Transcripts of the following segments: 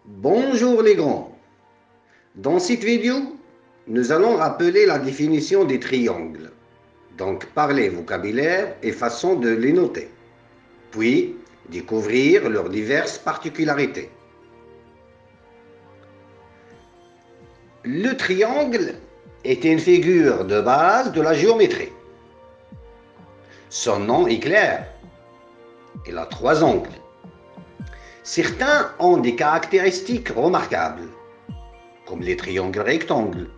Bonjour les grands. Dans cette vidéo, nous allons rappeler la définition des triangles. Donc parler vocabulaire et façon de les noter. Puis découvrir leurs diverses particularités. Le triangle est une figure de base de la géométrie. Son nom est clair. Il a trois angles. Certains ont des caractéristiques remarquables, comme les triangles rectangles,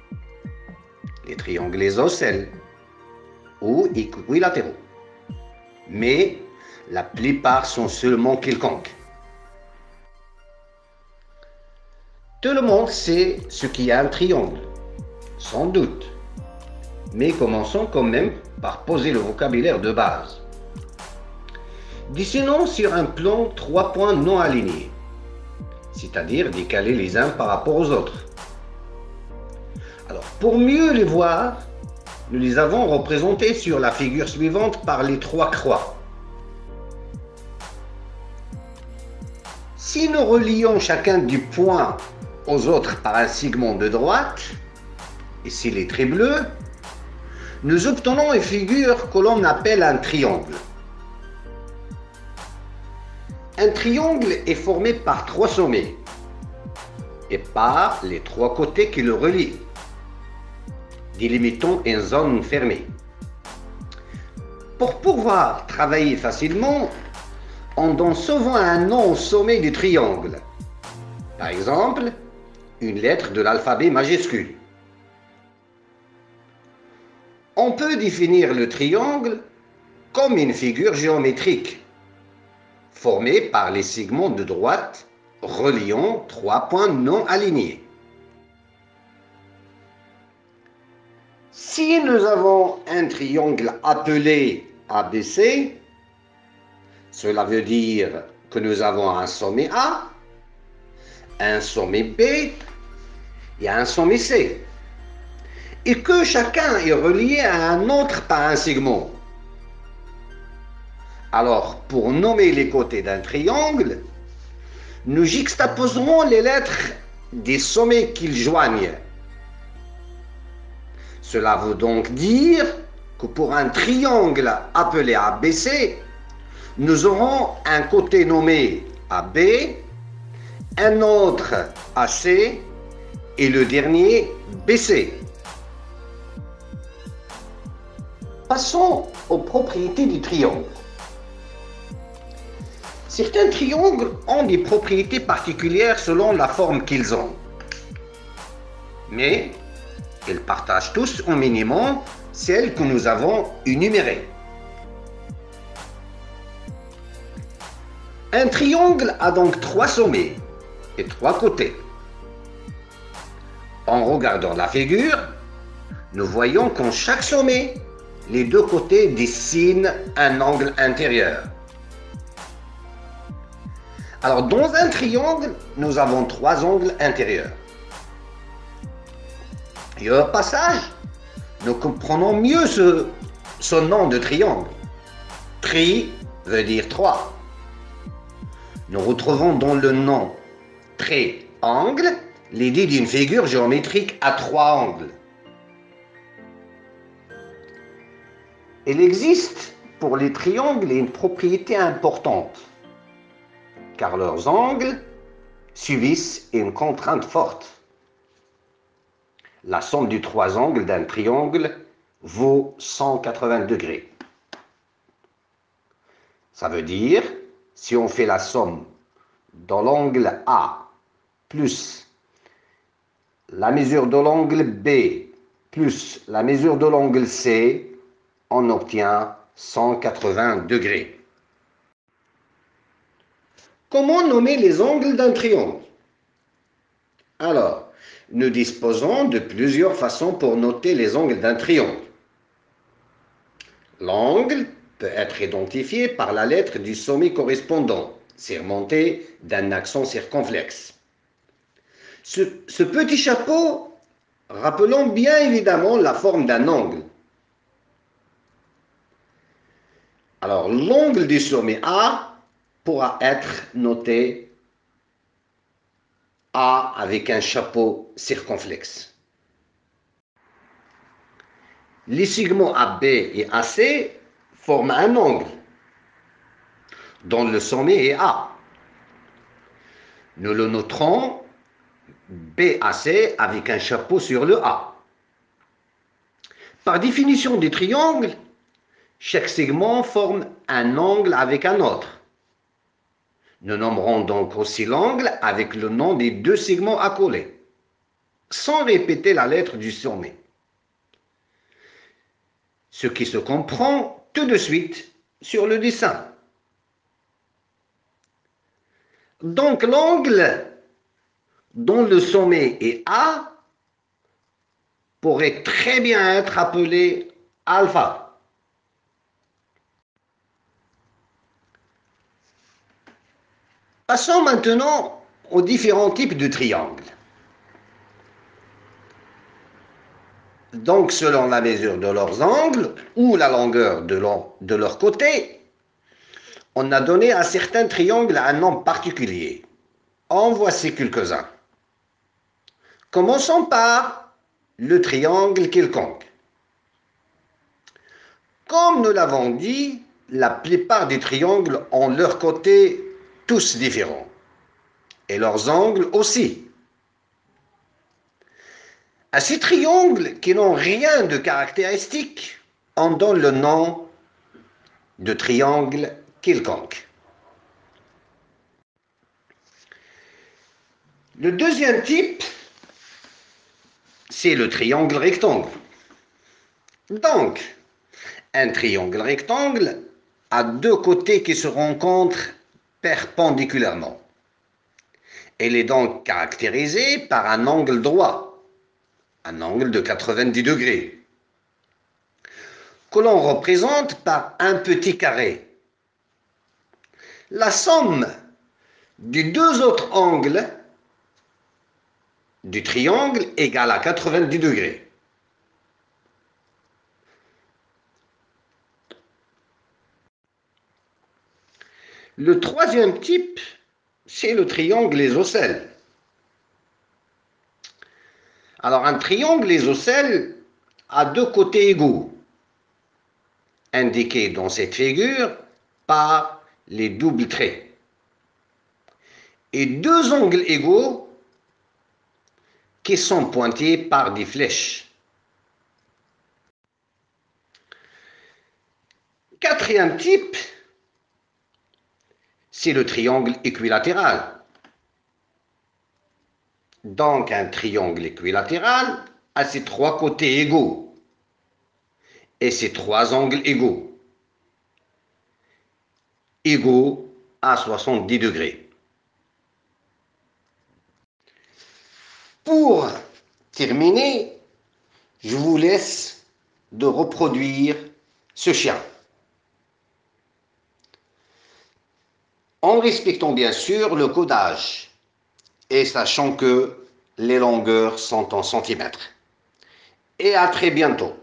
les triangles isocèles ou équilatéraux. Mais la plupart sont seulement quelconques. Tout le monde sait ce qu'est un triangle, sans doute. Mais commençons quand même par poser le vocabulaire de base. Dessinons sur un plan 3 points non alignés, c'est-à-dire décalés les uns par rapport aux autres. Alors, pour mieux les voir, nous les avons représentés sur la figure suivante par les trois croix. Si nous relions chacun du point aux autres par un segment de droite, ici les traits bleus, nous obtenons une figure que l'on appelle un triangle. Un triangle est formé par trois sommets et par les trois côtés qui le relient, délimitant une zone fermée. Pour pouvoir travailler facilement, on donne souvent un nom au sommet du triangle. Par exemple, une lettre de l'alphabet majuscule. On peut définir le triangle comme une figure géométrique formée par les segments de droite reliant trois points non alignés. Si nous avons un triangle appelé ABC, cela veut dire que nous avons un sommet A, un sommet B et un sommet C, et que chacun est relié à un autre par un segment. Alors, pour nommer les côtés d'un triangle, nous juxtaposerons les lettres des sommets qu'ils joignent. Cela veut donc dire que pour un triangle appelé ABC, nous aurons un côté nommé AB, un autre AC et le dernier BC. Passons aux propriétés du triangle. Certains triangles ont des propriétés particulières selon la forme qu'ils ont. Mais ils partagent tous au minimum celles que nous avons énumérées. Un triangle a donc trois sommets et trois côtés. En regardant la figure, nous voyons qu'en chaque sommet, les deux côtés dessinent un angle intérieur. Alors, dans un triangle, nous avons trois angles intérieurs. Et au passage, nous comprenons mieux ce nom de triangle. Tri veut dire trois. Nous retrouvons dans le nom triangle l'idée d'une figure géométrique à trois angles. Il existe pour les triangles une propriété importante, car leurs angles subissent une contrainte forte. La somme des trois angles d'un triangle vaut 180 degrés. Ça veut dire, si on fait la somme de l'angle A plus la mesure de l'angle B plus la mesure de l'angle C, on obtient 180 degrés. Comment nommer les angles d'un triangle? Alors, nous disposons de plusieurs façons pour noter les angles d'un triangle. L'angle peut être identifié par la lettre du sommet correspondant, surmonté d'un accent circonflexe. Ce petit chapeau, rappelons bien évidemment la forme d'un angle. Alors, l'angle du sommet A pourra être noté A avec un chapeau circonflexe. Les segments AB et AC forment un angle dont le sommet est A. Nous le noterons BAC avec un chapeau sur le A. Par définition des triangles, chaque segment forme un angle avec un autre. Nous nommerons donc aussi l'angle avec le nom des deux segments accolés, sans répéter la lettre du sommet. Ce qui se comprend tout de suite sur le dessin. Donc l'angle dont le sommet est A pourrait très bien être appelé alpha. Passons maintenant aux différents types de triangles. Donc, selon la mesure de leurs angles ou la longueur de leur côté, on a donné à certains triangles un nom particulier. En voici quelques-uns. Commençons par le triangle quelconque. Comme nous l'avons dit, la plupart des triangles ont leurs côtés tous différents, et leurs angles aussi. À ces triangles qui n'ont rien de caractéristique, on donne le nom de triangle quelconque. Le deuxième type, c'est le triangle rectangle. Donc, un triangle rectangle a deux côtés qui se rencontrent perpendiculairement. Elle est donc caractérisée par un angle droit, un angle de 90 degrés, que l'on représente par un petit carré. La somme des deux autres angles du triangle égale à 90 degrés. Le troisième type, c'est le triangle isocèle. Alors, un triangle isocèle a deux côtés égaux, indiqués dans cette figure par les doubles traits, et deux angles égaux qui sont pointés par des flèches. Quatrième type, c'est le triangle équilatéral. Donc, un triangle équilatéral a ses trois côtés égaux et ses trois angles égaux à 70 degrés. Pour terminer, je vous laisse de reproduire ce chien, en respectant bien sûr le codage et sachant que les longueurs sont en centimètres. Et à très bientôt.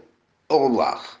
Au revoir.